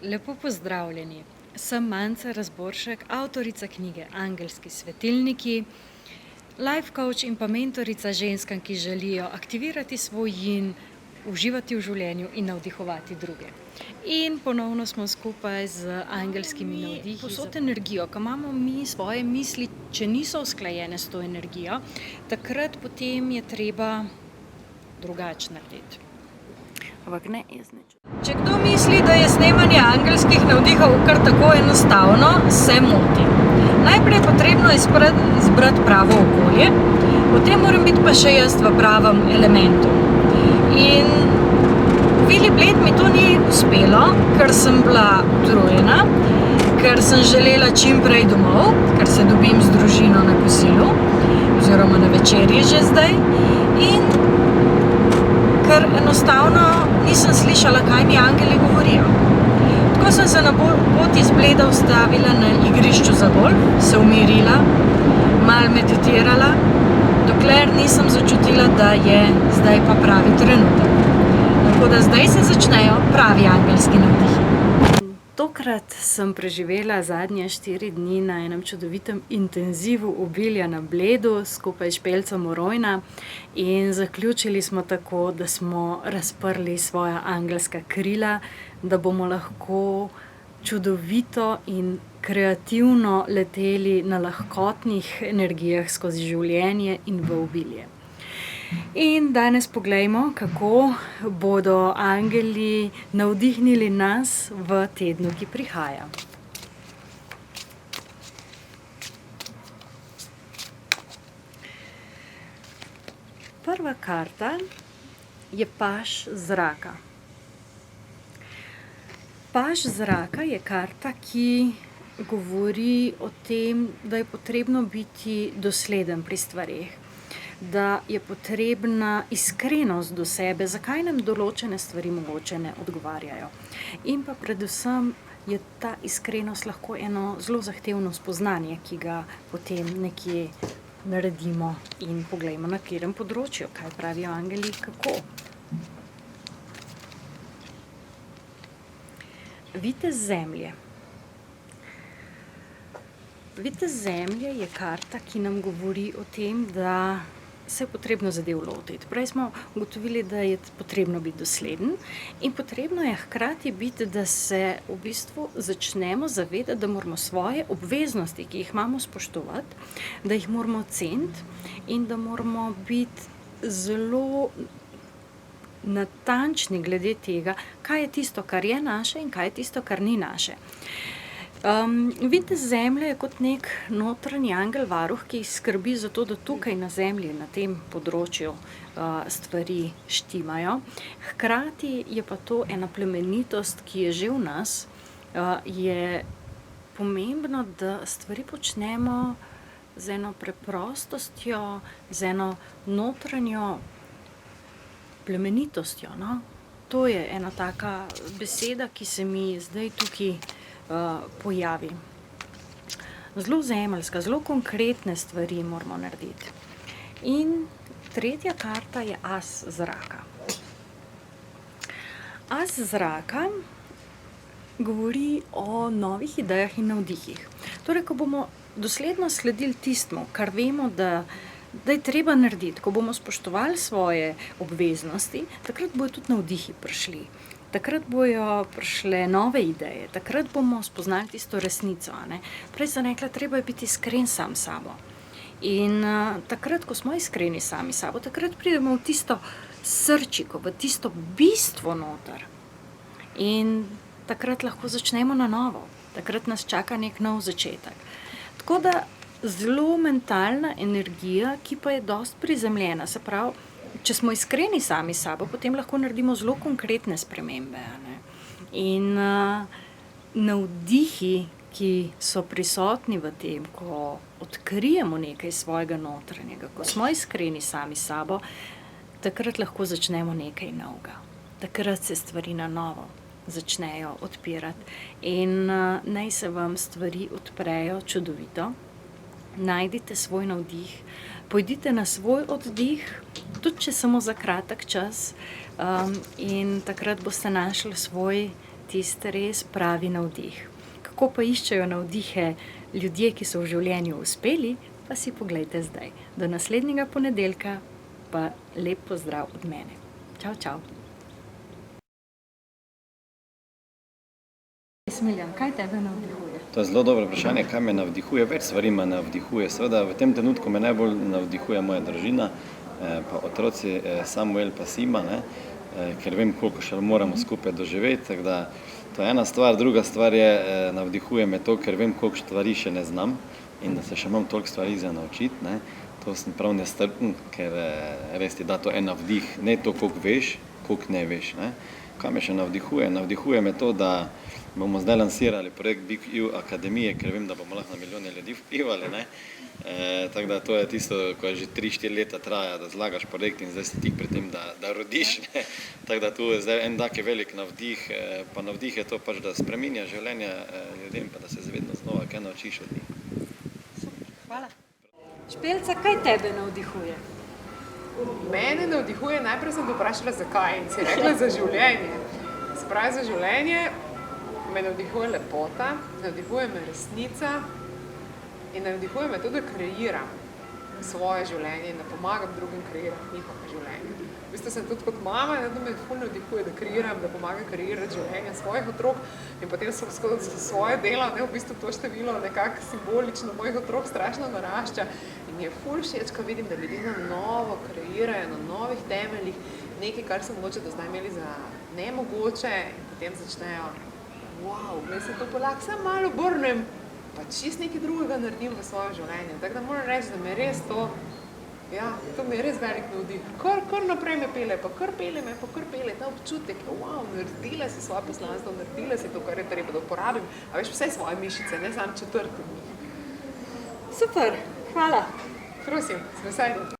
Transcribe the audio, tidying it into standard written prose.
Lepo pozdravljeni. Sem Manca Razboršek, avtorica knjige Angelski svetilniki, life coach in pa mentorica ženskam, ki želijo aktivirati svoj yin, uživati v življenju in navdihovati druge. In ponovno smo skupaj z angelskimi navdihi. Posod energijo, ko imamo mi svoje misli, če niso usklajene s to energijo, takrat potem je treba drugače narediti. Ampak ne jaz nič. Če kdo misli, da je snemanje angelskih navdihov kar tako enostavno, se moti. Najprej je potrebno izbrati pravo okolje, potem moram biti pa še jaz v pravem elementu. In v Vili Bled mi to ni uspelo, ker sem bila utrujena, ker sem želela čim prej domov, ker se dobim z družino na kosilu, oziroma na večerji že zdaj, in ker enostavno nisem slišala, kaj mi angeli govorijo. Tako sem se na poti iz Bleda ustavila na igrišču za golf, se umirila, malo meditirala, dokler nisem začutila, da je zdaj pa pravi trenutek. Tako da zdaj se začnejo pravi angelski navdihi. Tokrat sem preživela zadnje 4 dni na enem čudovitem intenzivu obilja na Bledu skupaj s Špelcem Orojna in zaključili smo tako, da smo razprli svoja angelska krila, da bomo lahko čudovito in kreativno leteli na lahkotnih energijah skozi življenje in v obilje. In danes poglejmo, kako bodo angeli navdihnili nas v tednu, ki prihaja. Prva karta je paž zraka. Paž zraka je karta, ki govori o tem, da je potrebno biti dosleden pri stvareh, da je potrebna iskrenost do sebe, zakaj nam določene stvari mogoče ne odgovarjajo. In pa predvsem je ta iskrenost lahko eno zelo zahtevno spoznanje, ki ga potem nekje naredimo in poglejmo na katerem področju, kaj pravijo angeli, kako. Vitez zemlje. Vitez zemlje je karta, ki nam govori o tem, da se je potrebno zadev lotiti. Prej smo ugotovili, da je potrebno biti dosleden in potrebno je hkrati biti, da se v bistvu začnemo zavedati, da moramo svoje obveznosti, ki jih imamo, spoštovati, da jih moramo ceniti in da moramo biti zelo natančni glede tega, kaj je tisto, kar je naše in kaj je tisto, kar ni naše. Vitez zemlje je kot nek notranji angel varuh, ki skrbi za to, da tukaj na zemlji, na tem področju stvari štimajo. Hkrati je pa to ena plemenitost, ki je že v nas. Je pomembno, da stvari počnemo z eno preprostostjo, z eno notranjo plemenitostjo, no. To je ena taka beseda, ki se mi zdaj tukaj pojavi. Zelo zemeljska, zelo konkretne stvari moramo narediti. In tretja karta je as zraka. As zraka govori o novih idejah in navdihih. Torej, ko bomo dosledno sledili tistemu, kar vemo, da je treba narediti, ko bomo spoštovali svoje obveznosti, takrat bojo tudi navdihi prišli. Takrat bojo prišle nove ideje, takrat bomo spoznali tisto resnico, ne. Prej sem rekla, treba je biti iskren sam s sabo. In takrat, ko smo iskreni sami s sabo, takrat pridemo v tisto srčiko, v tisto bistvo noter. In takrat lahko začnemo na novo. Takrat nas čaka nek nov začetek. Tako da zelo mentalna energija, ki pa je dosti prizemljena, se pravi, če smo iskreni sami s sabo, potem lahko naredimo zelo konkretne spremembe, ne. In navdihi, ki so prisotni v tem, ko odkrijemo nekaj svojega notranjega, ko smo iskreni sami s sabo, takrat lahko začnemo nekaj novega. Takrat se stvari na novo začnejo odpirati. In naj se vam stvari odprejo čudovito. Najdite svoj navdih, pojdite na svoj oddih, tudi če samo za kratek čas, in takrat boste našli svoj tisti res pravi navdih. Kako pa iščejo navdihe ljudje, ki so v življenju uspeli, pa si poglejte zdaj. Do naslednjega ponedeljka pa lep pozdrav od mene. Čau, čau. Smiljan, kaj tebe navdihuje? To je zelo dobro vprašanje, kaj me navdihuje. Več stvari me navdihuje. Seveda v tem trenutku me najbolj navdihuje moja družina, pa otroci Samuel pa Sima, ne? Ker vem, koliko še moramo skupaj doživeti. Tako da to je ena stvar. Druga stvar je, navdihuje me to, ker vem, koliko stvari še ne znam in da se še imam toliko stvari za naučiti. Ne? To sem prav nestrpen, ker res ti da to en navdih, ne to, koliko veš, koliko ne veš. Ne? Kaj me še navdihuje? Navdihuje me to, da bomo zdaj lansirali projekt Big U Akademije, ker vem, da bomo lahko na milijone ljudi vplivali. Ne? Tako da to je tisto, ko že 3-4 leta traja, da zlagaš projekt in zdaj si tik pri tem, da rodiš. Ne? Tako da tu je zdaj en tak velik navdih, pa navdih je to pač, da spreminja življenje ljudem, pa da se vedno znova kaj naučiš od njih. Hvala. Špelca, kaj tebe navdihuje? Mene navdihuje, najprej sem te vprašala zakaj in si rekla za življenje. Se pravi, za življenje me navdihuje lepota, navdihuje me resnica in navdihuje me tudi, da kreiram svoje življenje in da pomagam drugim kreirati njihovo življenje. V bistvu sem tudi kot mama, da me ful navdihuje, da kreiram, da pomagam kreirati življenje svojih otrok in potem skozi svoje delo, v bistvu to število nekako simbolično mojih otrok strašno narašča. Mi je ful všeč, ko vidim, da ljudje na novo kreirajo, na novih temeljih nekaj, kar so mogoče do zdaj imeli za nemogoče in potem začnejo, wow, glej se to pa lahko samo malo obrnem, pa čist nekaj drugega naredim v svojem življenju. Tako da moram reči, da me res to, ja, to mi je res velik navdih. Kar naprej me pele, pa kar pele me, pa kar pele ta občutek, wow, naredila si svoje poslanstvo, naredila si to, kar je treba, da uporabim, a veš vse svoje mišice, ne samo četrti. Super, hvala. Prosim, z veseljem.